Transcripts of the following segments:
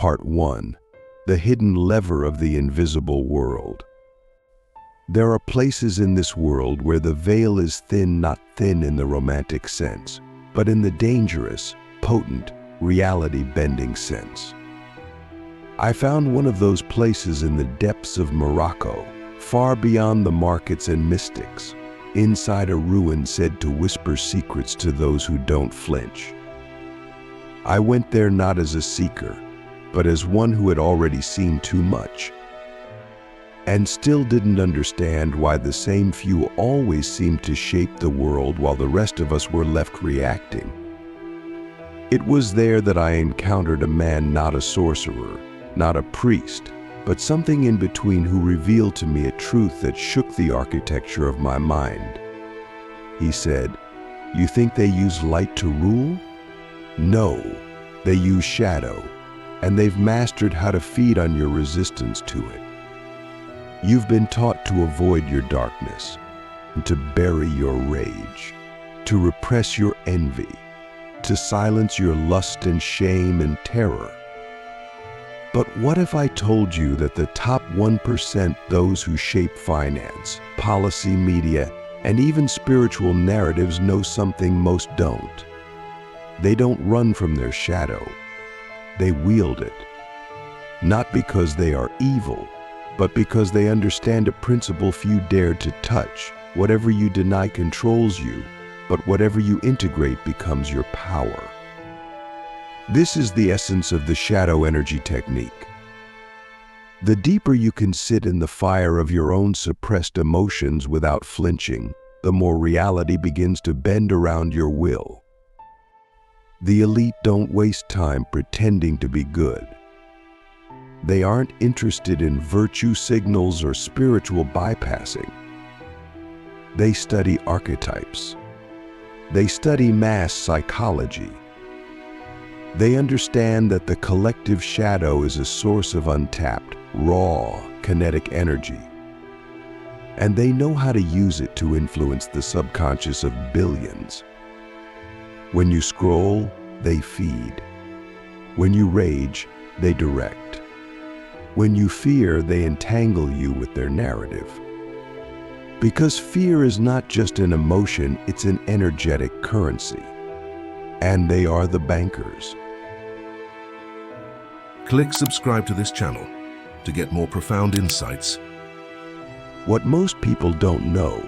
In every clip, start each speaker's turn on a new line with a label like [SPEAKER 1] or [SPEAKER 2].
[SPEAKER 1] Part 1. The hidden lever of the invisible world. There are places in this world where the veil is thin, not thin in the romantic sense, but in the dangerous, potent, reality-bending sense. I found one of those places in the depths of Morocco, far beyond the markets and mystics, inside a ruin said to whisper secrets to those who don't flinch. I went there not as a seeker, but as one who had already seen too much, and still didn't understand why the same few always seemed to shape the world while the rest of us were left reacting. It was there that I encountered a man, not a sorcerer, not a priest, but something in between, who revealed to me a truth that shook the architecture of my mind. He said, "You think they use light to rule? No, they use shadow, and they've mastered how to feed on your resistance to it. You've been taught to avoid your darkness, to bury your rage, to repress your envy, to silence your lust and shame and terror. But what if I told you that the top 1%, those who shape finance, policy, media, and even spiritual narratives, know something most don't? They don't run from their shadow. They wield it. Not because they are evil, but because they understand a principle few dare to touch. Whatever you deny controls you, but whatever you integrate becomes your power." This is the essence of the shadow energy technique. The deeper you can sit in the fire of your own suppressed emotions without flinching, the more reality begins to bend around your will. The elite don't waste time pretending to be good. They aren't interested in virtue signals or spiritual bypassing. They study archetypes. They study mass psychology. They understand that the collective shadow is a source of untapped, raw, kinetic energy. And they know how to use it to influence the subconscious of billions. When you scroll, they feed. When you rage, they direct. When you fear, they entangle you with their narrative. Because fear is not just an emotion, it's an energetic currency. And they are the bankers.
[SPEAKER 2] Click subscribe to this channel to get more profound insights.
[SPEAKER 1] What most people don't know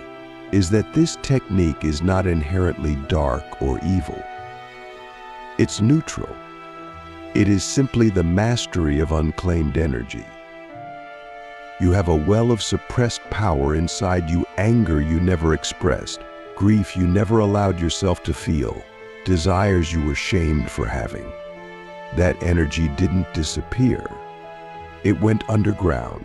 [SPEAKER 1] is that this technique is not inherently dark or evil. It's neutral. It is simply the mastery of unclaimed energy. You have a well of suppressed power inside you, anger you never expressed, grief you never allowed yourself to feel, desires you were shamed for having. That energy didn't disappear. It went underground.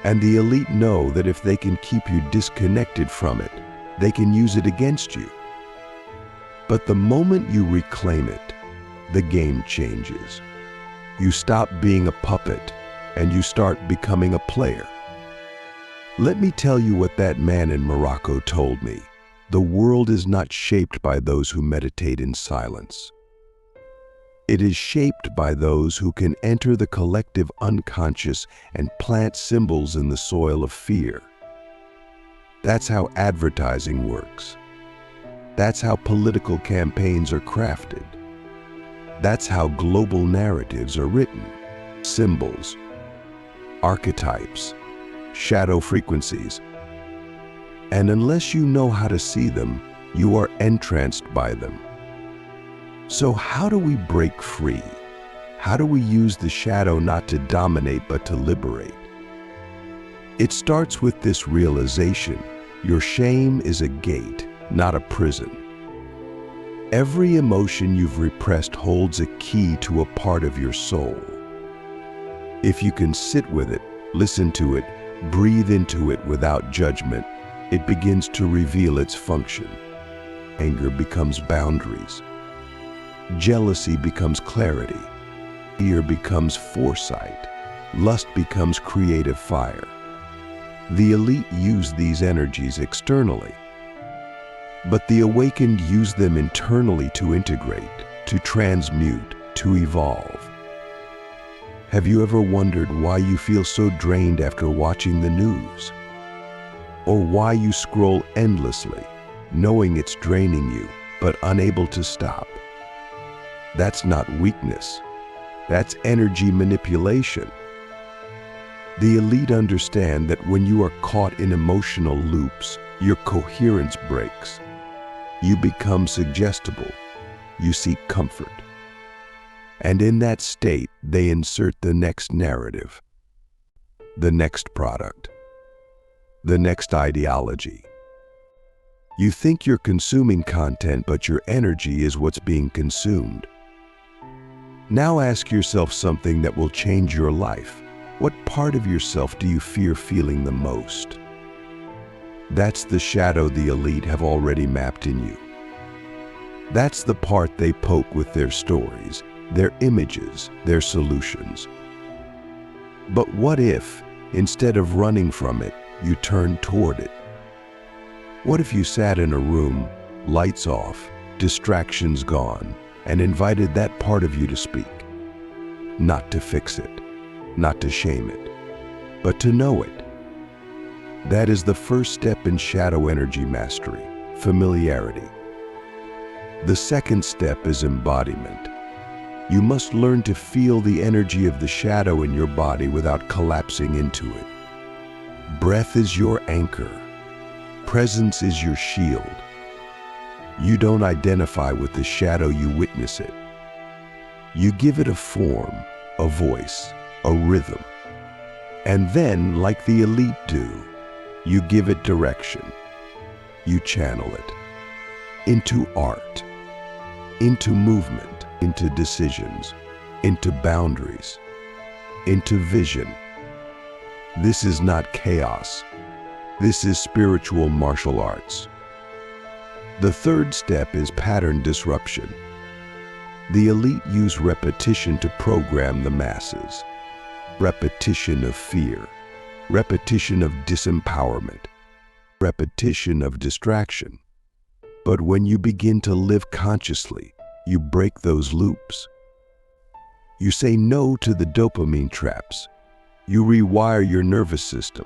[SPEAKER 1] And the elite know that if they can keep you disconnected from it, they can use it against you. But the moment you reclaim it, the game changes. You stop being a puppet and you start becoming a player. Let me tell you what that man in Morocco told me. The world is not shaped by those who meditate in silence. It is shaped by those who can enter the collective unconscious and plant symbols in the soil of fear. That's how advertising works. That's how political campaigns are crafted. That's how global narratives are written. Symbols, archetypes, shadow frequencies. And unless you know how to see them, you are entranced by them. So how do we break free? How do we use the shadow not to dominate but to liberate? It starts with this realization: your shame is a gate, not a prison. Every emotion you've repressed holds a key to a part of your soul. If you can sit with it, listen to it, breathe into it without judgment, it begins to reveal its function. Anger becomes boundaries. Jealousy becomes clarity. Fear becomes foresight. Lust becomes creative fire. The elite use these energies externally, but the awakened use them internally to integrate, to transmute, to evolve. Have you ever wondered why you feel so drained after watching the news? Or why you scroll endlessly, knowing it's draining you, but unable to stop? That's not weakness. That's energy manipulation. The elite understand that when you are caught in emotional loops, your coherence breaks. You become suggestible. You seek comfort. And in that state, they insert the next narrative, the next product, the next ideology. You think you're consuming content, but your energy is what's being consumed. Now ask yourself something that will change your life. What part of yourself do you fear feeling the most? That's the shadow the elite have already mapped in you. That's the part they poke with their stories, their images, their solutions. But what if, instead of running from it, you turn toward it? What if you sat in a room, lights off, distractions gone, and invited that part of you to speak? Not to fix it, not to shame it, but to know it. That is the first step in shadow energy mastery, familiarity. The second step is embodiment. You must learn to feel the energy of the shadow in your body without collapsing into it. Breath is your anchor. Presence is your shield. You don't identify with the shadow, you witness it. You give it a form, a voice, a rhythm. And then, like the elite do, you give it direction. You channel it into art, into movement, into decisions, into boundaries, into vision. This is not chaos. This is spiritual martial arts. The third step is pattern disruption. The elite use repetition to program the masses. Repetition of fear, repetition of disempowerment, repetition of distraction. But when you begin to live consciously, you break those loops. You say no to the dopamine traps. You rewire your nervous system.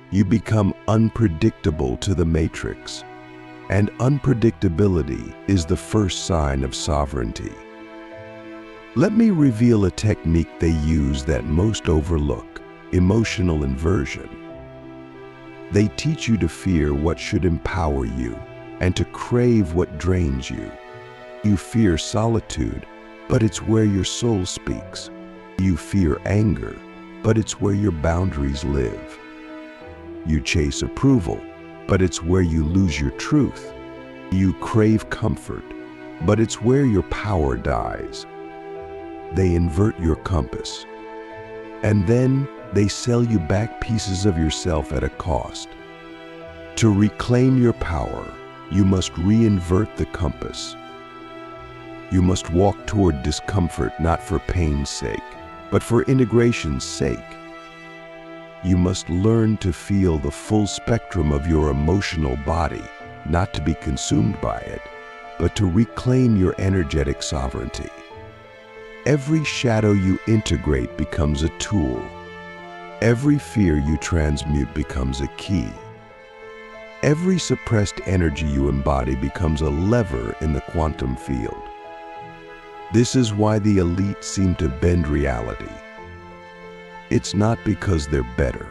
[SPEAKER 1] You become unpredictable to the matrix. And unpredictability is the first sign of sovereignty. Let me reveal a technique they use that most overlook: emotional inversion. They teach you to fear what should empower you and to crave what drains you. You fear solitude, but it's where your soul speaks. You fear anger, but it's where your boundaries live. You chase approval, but it's where you lose your truth. You crave comfort, but it's where your power dies. They invert your compass. And then they sell you back pieces of yourself at a cost. To reclaim your power, you must reinvert the compass. You must walk toward discomfort not for pain's sake, but for integration's sake. You must learn to feel the full spectrum of your emotional body, not to be consumed by it, but to reclaim your energetic sovereignty. Every shadow you integrate becomes a tool. Every fear you transmute becomes a key. Every suppressed energy you embody becomes a lever in the quantum field. This is why the elite seem to bend reality. It's not because they're better.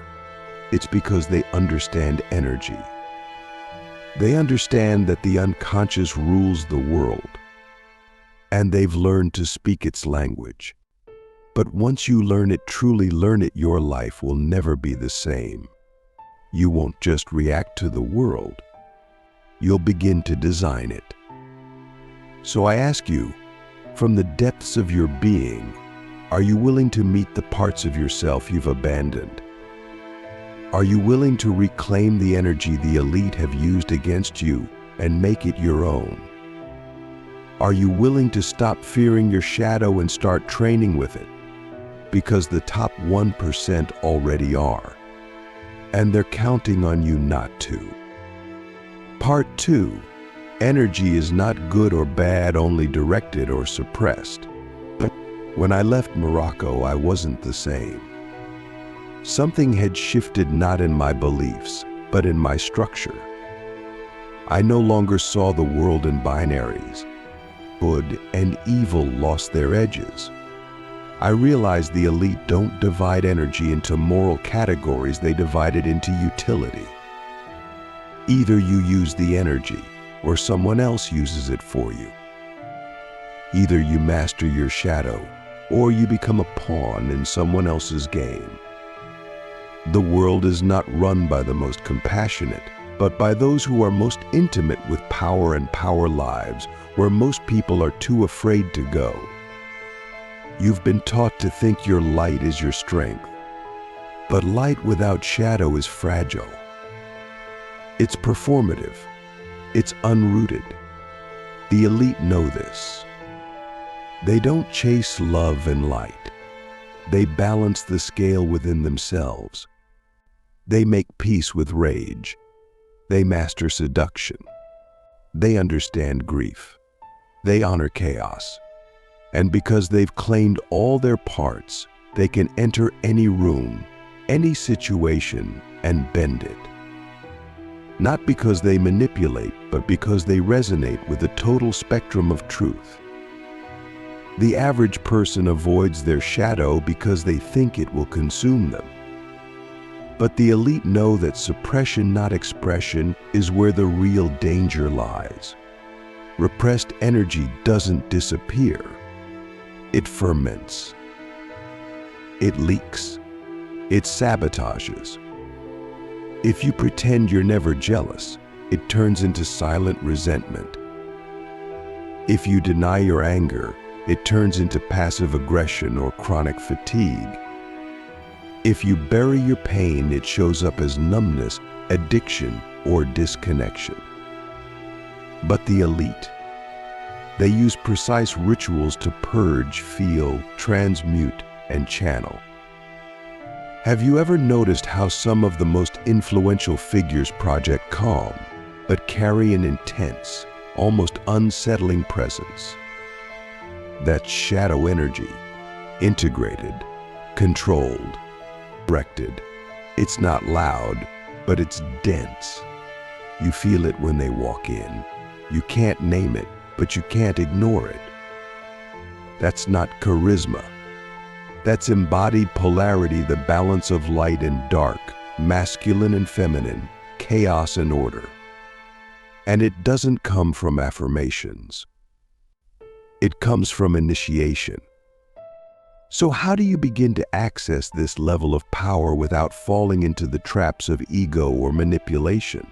[SPEAKER 1] It's because they understand energy. They understand that the unconscious rules the world, and they've learned to speak its language. But once you learn it, truly learn it, your life will never be the same. You won't just react to the world. You'll begin to design it. So I ask you, from the depths of your being, are you willing to meet the parts of yourself you've abandoned? Are you willing to reclaim the energy the elite have used against you and make it your own? Are you willing to stop fearing your shadow and start training with it? Because the top 1% already are, and they're counting on you not to. Part 2. Energy is not good or bad, only directed or suppressed. When I left Morocco, I wasn't the same. Something had shifted, not in my beliefs, but in my structure. I no longer saw the world in binaries. Good and evil lost their edges. I realized the elite don't divide energy into moral categories, they divide it into utility. Either you use the energy, or someone else uses it for you. Either you master your shadow, or you become a pawn in someone else's game. The world is not run by the most compassionate, but by those who are most intimate with power and power lives, where most people are too afraid to go. You've been taught to think your light is your strength, but light without shadow is fragile. It's performative. It's unrooted. The elite know this. They don't chase love and light. They balance the scale within themselves. They make peace with rage. They master seduction. They understand grief. They honor chaos. And because they've claimed all their parts, they can enter any room, any situation, and bend it. Not because they manipulate, but because they resonate with the total spectrum of truth. The average person avoids their shadow because they think it will consume them. But the elite know that suppression, not expression, is where the real danger lies. Repressed energy doesn't disappear. It ferments. It leaks. It sabotages. If you pretend you're never jealous, it turns into silent resentment. If you deny your anger, it turns into passive aggression or chronic fatigue. If you bury your pain, it shows up as numbness, addiction, or disconnection. But the elite, they use precise rituals to purge, feel, transmute, and channel. Have you ever noticed how some of the most influential figures project calm, but carry an intense, almost unsettling presence? That's shadow energy, integrated, controlled, directed. It's not loud, but it's dense. You feel it when they walk in. You can't name it, but you can't ignore it. That's not charisma. That's embodied polarity, the balance of light and dark, masculine and feminine, chaos and order. And it doesn't come from affirmations. It comes from initiation. So how do you begin to access this level of power without falling into the traps of ego or manipulation?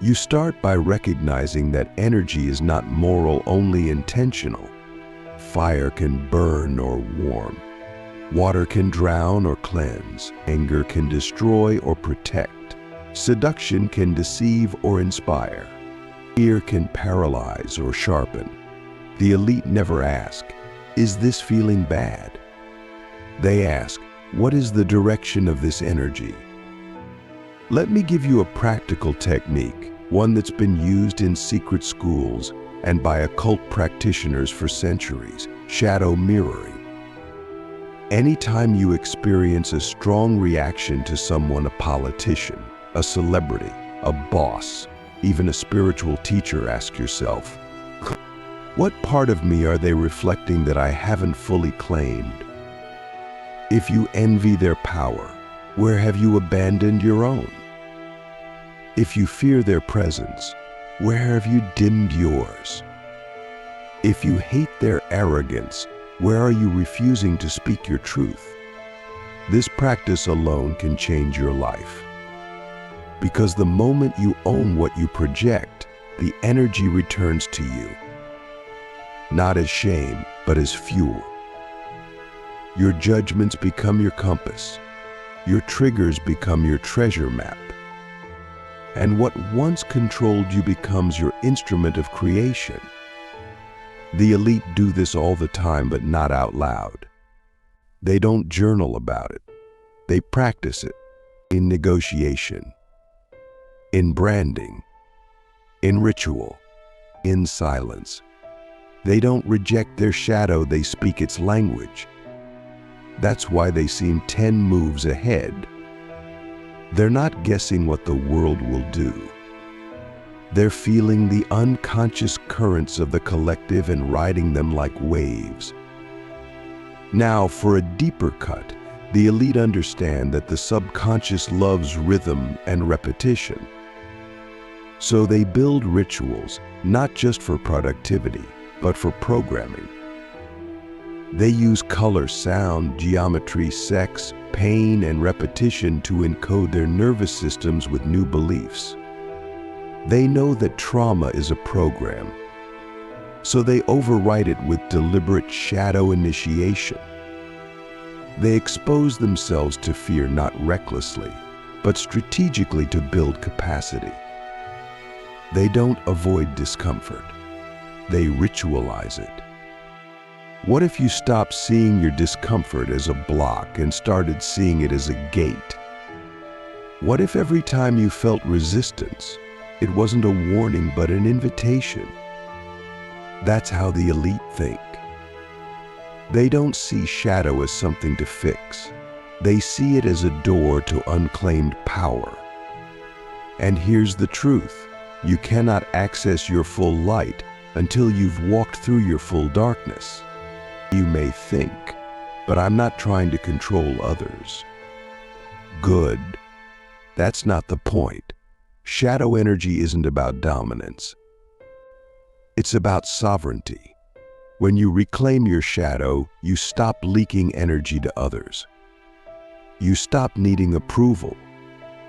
[SPEAKER 1] You start by recognizing that energy is not moral, only intentional. Fire can burn or warm. Water can drown or cleanse. Anger can destroy or protect. Seduction can deceive or inspire. Fear can paralyze or sharpen. The elite never ask, "Is this feeling bad?" They ask, "What is the direction of this energy?" Let me give you a practical technique, one that's been used in secret schools and by occult practitioners for centuries: shadow mirroring. Anytime you experience a strong reaction to someone, a politician, a celebrity, a boss, even a spiritual teacher, ask yourself, what part of me are they reflecting that I haven't fully claimed? If you envy their power, where have you abandoned your own? If you fear their presence, where have you dimmed yours? If you hate their arrogance, where are you refusing to speak your truth? This practice alone can change your life. Because the moment you own what you project, the energy returns to you. Not as shame, but as fuel. Your judgments become your compass. Your triggers become your treasure map. And what once controlled you becomes your instrument of creation. The elite do this all the time, but not out loud. They don't journal about it. They practice it in negotiation, in branding, in ritual, in silence. They don't reject their shadow, they speak its language. That's why they seem 10 moves ahead. They're not guessing what the world will do. They're feeling the unconscious currents of the collective and riding them like waves. Now, for a deeper cut, the elite understand that the subconscious loves rhythm and repetition. So they build rituals, not just for productivity, but for programming. They use color, sound, geometry, sex, pain, and repetition to encode their nervous systems with new beliefs. They know that trauma is a program, so they override it with deliberate shadow initiation. They expose themselves to fear not recklessly, but strategically to build capacity. They don't avoid discomfort. They ritualize it. What if you stopped seeing your discomfort as a block and started seeing it as a gate? What if every time you felt resistance, it wasn't a warning but an invitation? That's how the elite think. They don't see shadow as something to fix. They see it as a door to unclaimed power. And here's the truth. You cannot access your full light until you've walked through your full darkness. You may think, but I'm not trying to control others. Good. That's not the point. Shadow energy isn't about dominance. It's about sovereignty. When you reclaim your shadow, you stop leaking energy to others. You stop needing approval.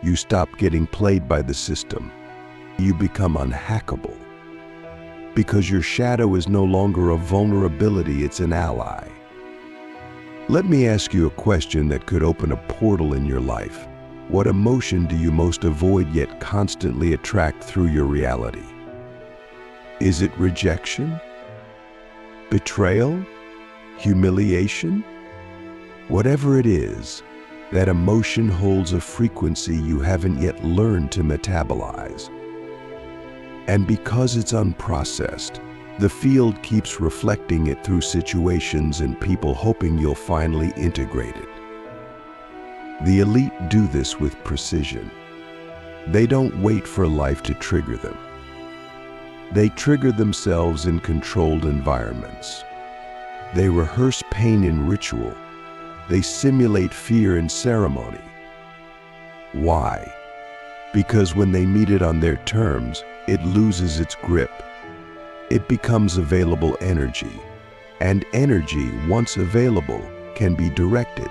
[SPEAKER 1] You stop getting played by the system. You become unhackable. Because your shadow is no longer a vulnerability, it's an ally. Let me ask you a question that could open a portal in your life. What emotion do you most avoid yet constantly attract through your reality? Is it rejection? Betrayal? Humiliation? Whatever it is, that emotion holds a frequency you haven't yet learned to metabolize. And because it's unprocessed, the field keeps reflecting it through situations and people, hoping you'll finally integrate it. The elite do this with precision. They don't wait for life to trigger them. They trigger themselves in controlled environments. They rehearse pain in ritual. They simulate fear in ceremony. Why? Because when they meet it on their terms, it loses its grip. It becomes available energy, and energy, once available, can be directed.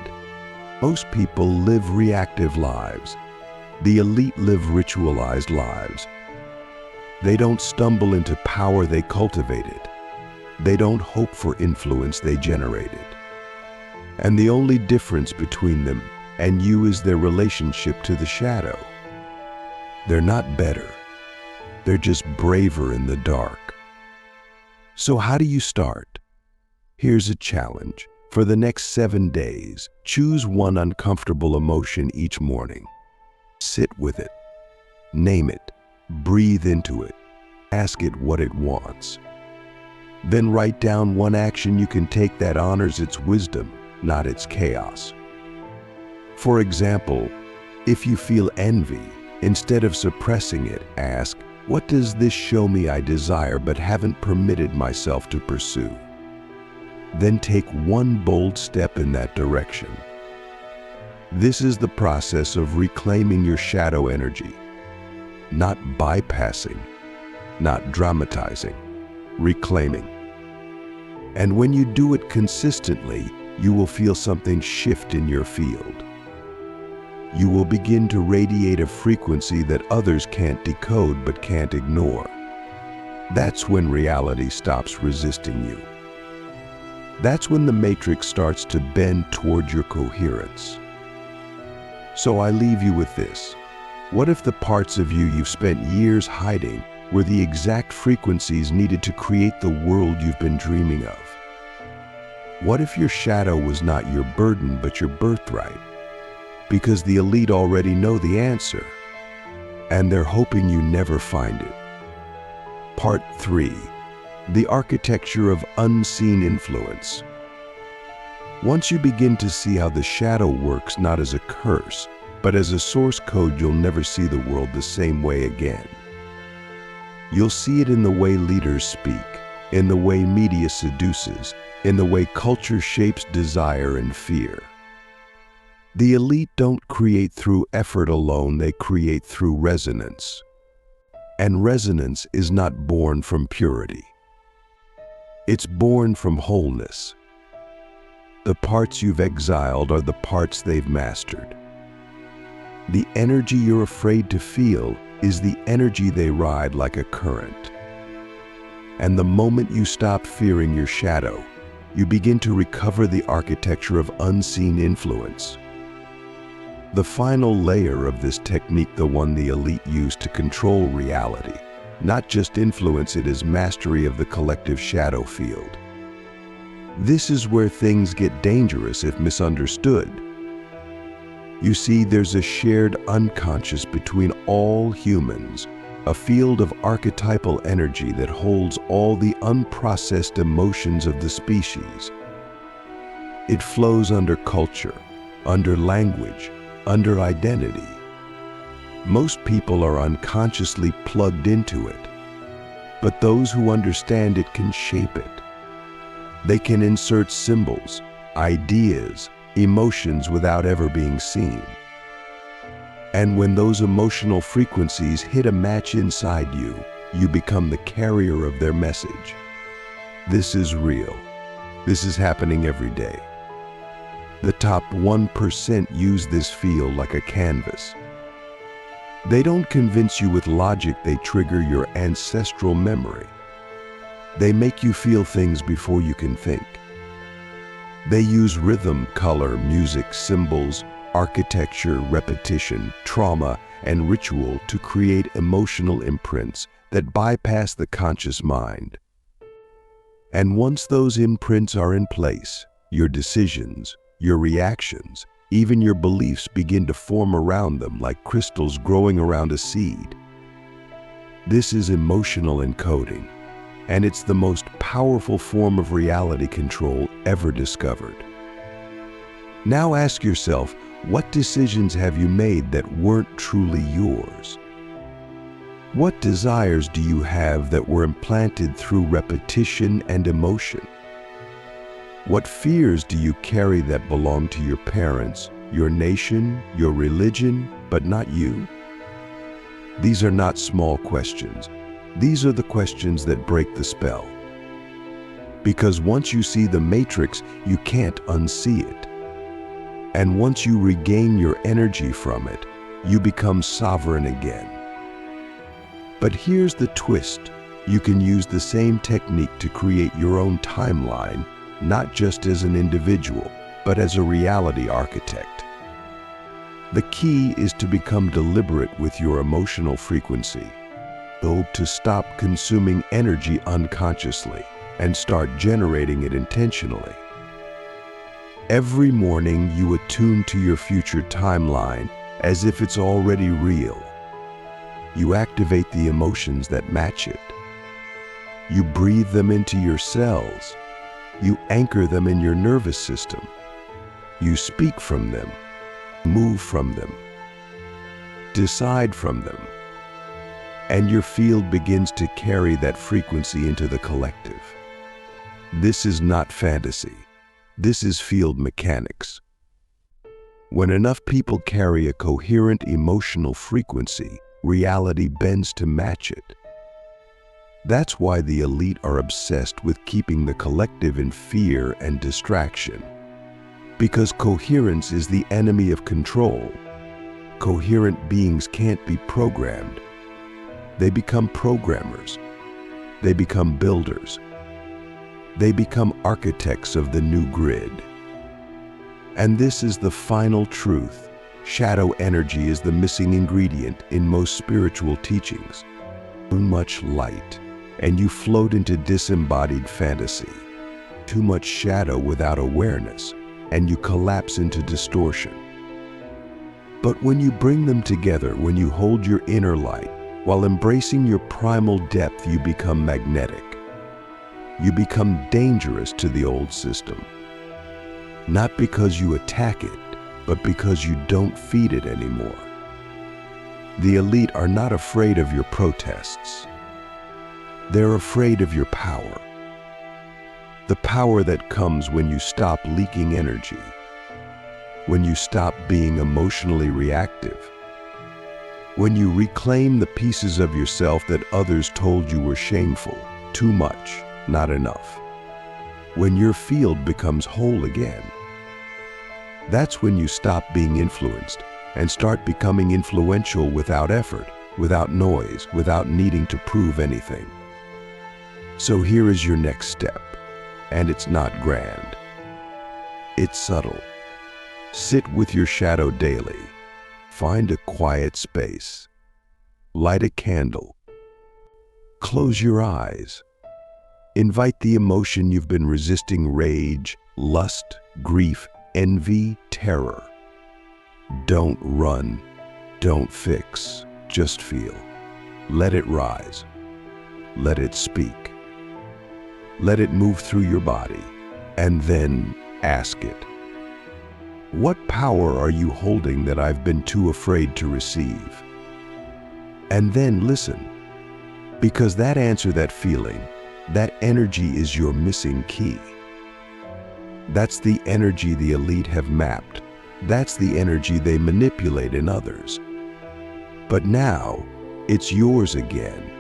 [SPEAKER 1] Most people live reactive lives. The elite live ritualized lives. They don't stumble into power, they cultivate it. They don't hope for influence, they generate it. And the only difference between them and you is their relationship to the shadow. They're not better. They're just braver in the dark. So how do you start? Here's a challenge. For the next 7 days, choose one uncomfortable emotion each morning. Sit with it. Name it. Breathe into it. Ask it what it wants. Then write down one action you can take that honors its wisdom, not its chaos. For example, if you feel envy, instead of suppressing it, ask, what does this show me I desire but haven't permitted myself to pursue? Then take one bold step in that direction. This is the process of reclaiming your shadow energy. Not bypassing, not dramatizing, reclaiming. And when you do it consistently, you will feel something shift in your field. You will begin to radiate a frequency that others can't decode but can't ignore. That's when reality stops resisting you. That's when the matrix starts to bend toward your coherence. So I leave you with this. What if the parts of you you've spent years hiding were the exact frequencies needed to create the world you've been dreaming of? What if your shadow was not your burden but your birthright? Because the elite already know the answer, and they're hoping you never find it. Part 3. the architecture of unseen influence. Once you begin to see how the shadow works not as a curse, but as a source code, you'll never see the world the same way again. You'll see it in the way leaders speak, in the way media seduces, in the way culture shapes desire and fear. The elite don't create through effort alone, they create through resonance. And resonance is not born from purity. It's born from wholeness. The parts you've exiled are the parts they've mastered. The energy you're afraid to feel is the energy they ride like a current. And the moment you stop fearing your shadow, you begin to recover the architecture of unseen influence. The final layer of this technique, the one the elite use to control reality, not just influence it, is mastery of the collective shadow field. This is where things get dangerous if misunderstood. You see, there's a shared unconscious between all humans, a field of archetypal energy that holds all the unprocessed emotions of the species. It flows under culture, under language, under identity. Most people are unconsciously plugged into it, but those who understand it can shape it. They can insert symbols, ideas, emotions without ever being seen. And when those emotional frequencies hit a match inside you, you become the carrier of their message. This is real. This is happening every day. The top 1% use this field like a canvas. They don't convince you with logic, they trigger your ancestral memory. They make you feel things before you can think. They use rhythm, color, music, symbols, architecture, repetition, trauma, and ritual to create emotional imprints that bypass the conscious mind. And once those imprints are in place, your decisions, your reactions, even your beliefs begin to form around them like crystals growing around a seed. This is emotional encoding, and it's the most powerful form of reality control ever discovered. Now ask yourself, what decisions have you made that weren't truly yours? What desires do you have that were implanted through repetition and emotion? What fears do you carry that belong to your parents, your nation, your religion, but not you? These are not small questions. These are the questions that break the spell. Because once you see the matrix, you can't unsee it. And once you regain your energy from it, you become sovereign again. But here's the twist. You can use the same technique to create your own timeline, not just as an individual, but as a reality architect. The key is to become deliberate with your emotional frequency, to stop consuming energy unconsciously and start generating it intentionally. Every morning you attune to your future timeline as if it's already real. You activate the emotions that match it. You breathe them into your cells. You anchor them in your nervous system. You speak from them, move from them, decide from them. And your field begins to carry that frequency into the collective. This is not fantasy. This is field mechanics. When enough people carry a coherent emotional frequency, reality bends to match it. That's why the elite are obsessed with keeping the collective in fear and distraction. Because coherence is the enemy of control. Coherent beings can't be programmed. They become programmers. They become builders. They become architects of the new grid. And this is the final truth. Shadow energy is the missing ingredient in most spiritual teachings. Too much light, and you float into disembodied fantasy. Too much shadow without awareness, and you collapse into distortion. But when you bring them together, when you hold your inner light, while embracing your primal depth, you become magnetic. You become dangerous to the old system. Not because you attack it, but because you don't feed it anymore. The elite are not afraid of your protests. They're afraid of your power. The power that comes when you stop leaking energy, when you stop being emotionally reactive, when you reclaim the pieces of yourself that others told you were shameful, too much, not enough. When your field becomes whole again. That's when you stop being influenced and start becoming influential without effort, without noise, without needing to prove anything. So here is your next step, and it's not grand. It's subtle. Sit with your shadow daily. Find a quiet space. Light a candle. Close your eyes. Invite the emotion you've been resisting: rage, lust, grief, envy, terror. Don't run. Don't fix. Just feel. Let it rise. Let it speak. Let it move through your body. And then ask it, what power are you holding that I've been too afraid to receive? And then listen, because that answer, that feeling, that energy is your missing key. That's the energy the elite have mapped. That's the energy they manipulate in others. But now, it's yours again.